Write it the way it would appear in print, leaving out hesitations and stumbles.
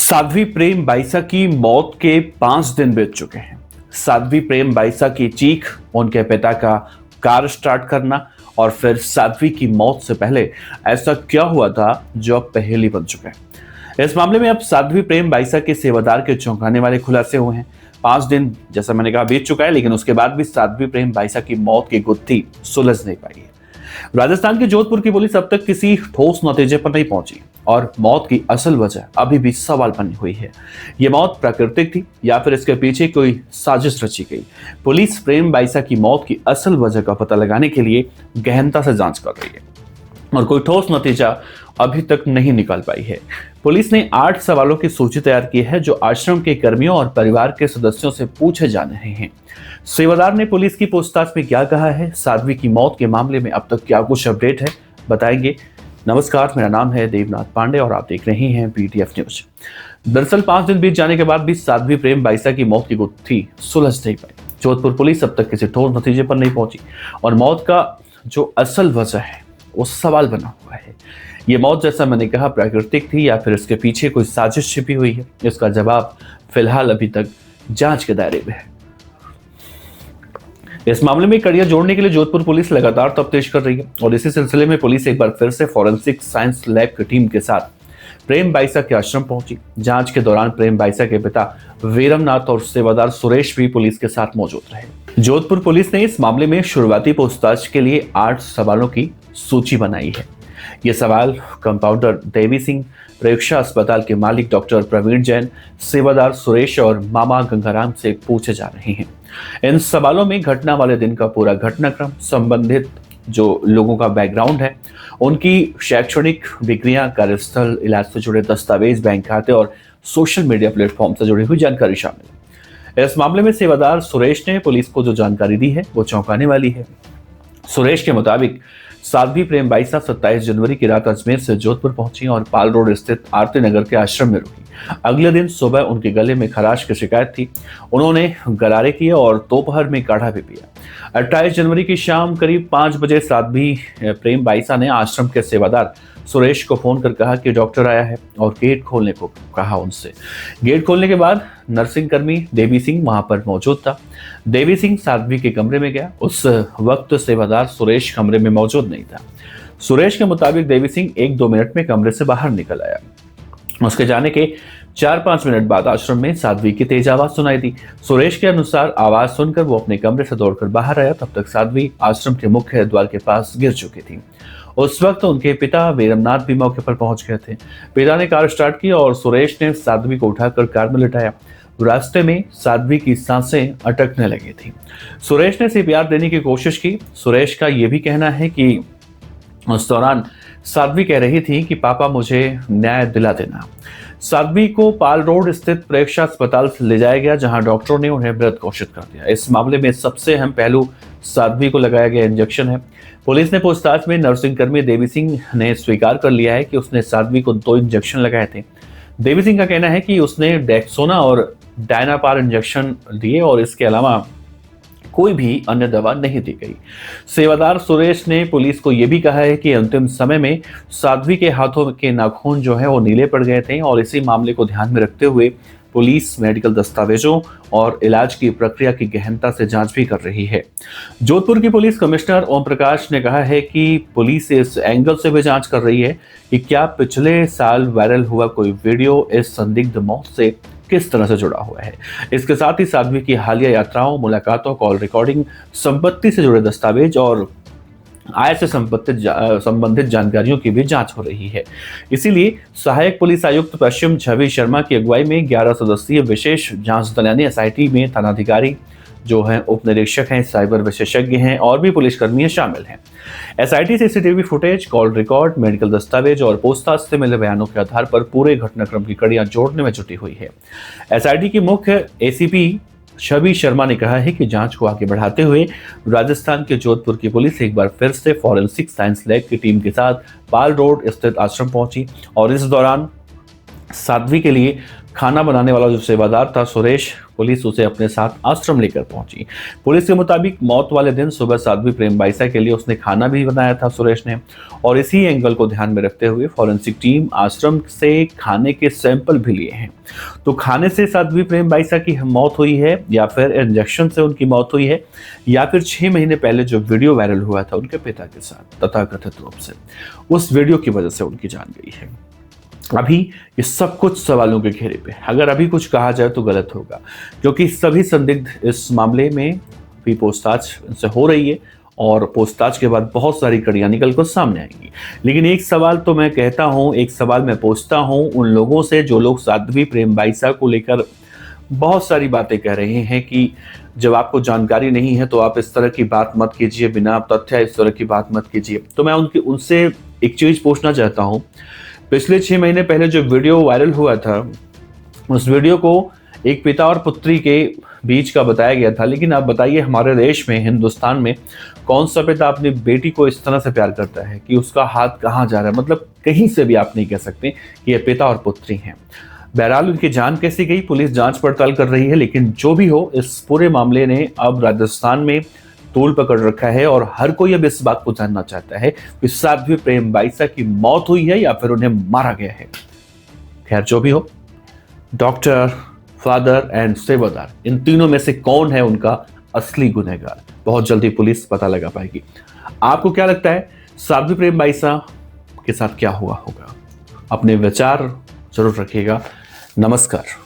साध्वी प्रेम बाईसा की मौत के 5 दिन बीत चुके हैं। साध्वी प्रेम बाईसा की चीख, उनके पिता का कार स्टार्ट करना और फिर साध्वी की मौत से पहले ऐसा क्या हुआ था जो अब पहेली बन चुका है। इस मामले में अब साध्वी प्रेम बाईसा के सेवादार के चौंकाने वाले खुलासे हुए हैं। 5 दिन जैसा मैंने कहा बीत चुका है, लेकिन उसके बाद भी साध्वी प्रेम बाईसा की मौत की गुत्थी सुलझ नहीं पाई है। राजस्थान के जोधपुर की पुलिस अब तक किसी ठोस नतीजे पर नहीं पहुंची और मौत की असल वजह अभी भी सवाल बनी हुई है। यह मौत प्राकृतिक थी या फिर इसके पीछे कोई साजिश रची गई। पुलिस प्रेम बाईसा की मौत की असल वजह का पता लगाने के लिए गहनता से जांच कर रही है और कोई ठोस नतीजा अभी तक नहीं निकाल पाई है। पुलिस ने 8 सवालों की सूची तैयार की है जो आश्रम के कर्मियों और परिवार के सदस्यों से पूछे जा रहे हैं। सेवादार ने पुलिस की पूछताछ में क्या कहा है, साध्वी की मौत के मामले में अब तक क्या कुछ अपडेट है, बताएंगे। नमस्कार, मेरा नाम है देवनाथ पांडे और आप देख रहे हैं PTF न्यूज। दरअसल 5 दिन बीत जाने के बाद भी साध्वी प्रेम बाईसा की मौत की गुत्थी सुलझ नहीं पाई। जोधपुर पुलिस अब तक किसी ठोस नतीजे पर नहीं पहुंची और मौत का जो असल वजह है वो सवाल बना हुआ है। ये मौत, जैसा मैंने कहा, प्राकृतिक थी या फिर इसके पीछे कोई साजिश छिपी हुई है, इसका जवाब फिलहाल अभी तक जांच के दायरे में है। इस मामले में कड़ियां जोड़ने के लिए जोधपुर पुलिस लगातार तफ्तीश कर रही है और इसी सिलसिले में पुलिस एक बार फिर से फॉरेंसिक साइंस लैब की टीम के साथ प्रेम बाईसा के आश्रम पहुंची। जांच के दौरान प्रेम बाईसा के पिता वीरमनाथ और सेवादार सुरेश भी पुलिस के साथ मौजूद रहे। जोधपुर पुलिस ने इस मामले में शुरुआती पूछताछ के लिए 8 सवालों की सूची बनाई है। ये सवाल कंपाउंडर देवी सिंह, प्रेक्षा अस्पताल के मालिक डॉक्टर प्रवीण जैन, सेवादार सुरेश और मामा गंगाराम से पूछे जा रहे हैं। इन सवालों में घटना वाले दिन का पूरा घटनाक्रम, संबंधित जो लोगों का बैकग्राउंड है, उनकी शैक्षणिक डिग्रियां, कार्यस्थल, इलाज से जुड़े दस्तावेज, बैंक खाते और सोशल मीडिया प्लेटफॉर्म से जुड़ी हुई जानकारी शामिल है। इस मामले में सेवादार सुरेश ने पुलिस को जो जानकारी दी है वो चौंकाने वाली है। सुरेश के मुताबिक साध्वी प्रेम बाईसा 27 जनवरी की रात अजमेर से जोधपुर पहुंची और पाल रोड स्थित आरती नगर के आश्रम में रुकी। अगले दिन सुबह उनके गले में खराश की शिकायत थी। उन्होंने गरारे किए और दोपहर में काढ़ा भी पिया। 28 जनवरी की शाम करीब 5 बजे साध्वी प्रेम बाईसा ने आश्रम के सेवादार सुरेश को फोन कर कहा कि डॉक्टर आया है और गेट खोलने को कहा उनसे। गेट खोलने के बाद नर्सिंग कर्मी देवी सिंह वहां पर मौजूद था। देवी सिंह साध्वी के कमरे में गया। उस वक्त सेवादार सुरेश कमरे में मौजूद नहीं था। सुरेश के मुताबिक देवी सिंह 1-2 मिनट में कमरे से बाहर निकल आया। उसके जाने के 4-5 मिनट बाद आश्रम में साध्वी की तेज आवाज सुनाई दी। सुरेश के अनुसार आवाज सुनकर वो अपने कमरे से दौड़कर बाहर आया। तब तक साध्वी आश्रम के मुख्य द्वार के पास गिर चुकी थी। उस वक्त उनके पिता वीरमनाथ भी मौके पर पहुंच गए थे। पिता ने कार स्टार्ट की और सुरेश ने साध्वी को उठाकर कार में लिटाया। रास्ते में साध्वी की सांसें अटकने लगी थी। सुरेश ने CPR देने की कोशिश की। सुरेश का यह भी कहना है कि उस दौरान साध्वी कह रही थी कि पापा मुझे न्याय दिला देना। साध्वी को पाल रोड स्थित प्रेक्षा अस्पताल से ले जाया गया, जहां डॉक्टरों ने उन्हें मृत घोषित कर दिया। इस मामले में सबसे अहम पहलू साध्वी को लगाया गया इंजेक्शन है। पुलिस ने पूछताछ में नर्सिंग कर्मी देवी सिंह ने स्वीकार कर लिया है कि उसने साध्वी को 2 इंजेक्शन लगाए थे। देवी सिंह का कहना है कि उसने डेक्सोना और डायनापार इंजेक्शन दिए और इसके अलावा कोई भी अन्य दवा नहीं दी गई। सेवादार सुरेश ने पुलिस को यह भी कहा है कि अंतिम समय में साध्वी के हाथों के नाखून जो है वो नीले पड़ गए थे और इसी मामले को ध्यान में रखते हुए पुलिस मेडिकल दस्तावेजों और इलाज की प्रक्रिया की गहनता से जांच भी कर रही है। जोधपुर की पुलिस कमिश्नर ओम प्रकाश ने कहा है कि पुलिस इस एंगल से भी जांच कर रही है कि क्या पिछले साल वायरल हुआ कोई वीडियो इस संदिग्ध मौत से किस तरह से जुड़ा हुआ है। इसके साथ ही साध्वी की हालिया यात्राओं, मुलाकातों, कॉल रिकॉर्डिंग, संपत्ति से जुड़े दस्तावेज और आय से संबंधित जानकारियों की भी जांच हो रही है। इसीलिए सहायक पुलिस आयुक्त पश्चिम छवि शर्मा की अगुवाई में 11 सदस्यीय विशेष जांच दल यानी SIT में थानाधिकारी जो हैं, उप निरीक्षक हैं, साइबर विशेषज्ञ हैं और भी पुलिसकर्मी शामिल हैं। SIT CCTV footage, call record, medical दस्तावेज और पूछताछ से मिले बयानों के आधार पर पूरे घटनाक्रम की कड़ियां जोड़ने में जुटी हुई है। SIT की मुख्य ACP छवि शर्मा ने कहा है कि जांच को आगे बढ़ाते हुए राजस्थान के जोधपुर की पुलिस एक बार फिर से फॉरेंसिक साइंस लैब की टीम के साथ पाल रोड स्थित आश्रम पहुंची और इस दौरान साध्वी के लिए खाना बनाने वाला जो सेवादार था सुरेश, पुलिस उसे अपने साथ आश्रम लेकर पहुंची। पुलिस के मुताबिक मौत वाले दिन सुबह साध्वी प्रेम बाइसा के लिए उसने खाना भी बनाया था सुरेश ने, और इसी एंगल को ध्यान में रखते हुए फॉरेंसिक टीम आश्रम से खाने के सैंपल भी लिए हैं। तो खाने से साध्वी प्रेम बाइसा की मौत हुई है, या फिर इंजेक्शन से उनकी मौत हुई है, या फिर 6 महीने पहले जो वीडियो वायरल हुआ था उनके पिता के साथ तथाकथित रूप से, उस वीडियो की वजह से उनकी जान गई है। अभी ये सब कुछ सवालों के घेरे पे, अगर अभी कुछ कहा जाए तो गलत होगा, क्योंकि सभी संदिग्ध इस मामले में भी पूछताछ से हो रही है, और पूछताछ के बाद बहुत सारी कड़ियां निकल कर सामने आएंगी। लेकिन एक सवाल तो मैं कहता हूं, एक सवाल मैं पूछता हूं उन लोगों से जो लोग साध्वी प्रेम बाइसा को लेकर बहुत सारी बातें कह रहे हैं कि जब आपको जानकारी नहीं है तो आप इस तरह की बात मत कीजिए, बिना तथ्य इस तरह की बात मत कीजिए। तो मैं उनसे एक चीज पूछना चाहता हूं, पिछले 6 महीने पहले जो वीडियो वायरल हुआ था, उस वीडियो को एक पिता और पुत्री के बीच का बताया गया था, लेकिन आप बताइए हमारे देश में, हिंदुस्तान में, कौन सा पिता अपनी बेटी को इस तरह से प्यार करता है कि उसका हाथ कहाँ जा रहा है, मतलब कहीं से भी आप नहीं कह सकते कि ये पिता और पुत्री हैं। बहरहाल उनकी जान कैसी गई, पुलिस जांच पड़ताल कर रही है, लेकिन जो भी हो, इस पूरे मामले ने अब राजस्थान में तूल पकड़ रखा है, और हर कोई अब इस बात को जानना चाहता है कि साध्वी प्रेम बाइसा की मौत हुई है या फिर उन्हें मारा गया है। खैर जो भी हो, डॉक्टर, फादर एंड सेवादार, इन तीनों में से कौन है उनका असली गुनहगार, बहुत जल्दी पुलिस पता लगा पाएगी। आपको क्या लगता है, साध्वी प्रेम बाइसा के साथ क्या हुआ होगा? अपने विचार जरूर रखिएगा। नमस्कार।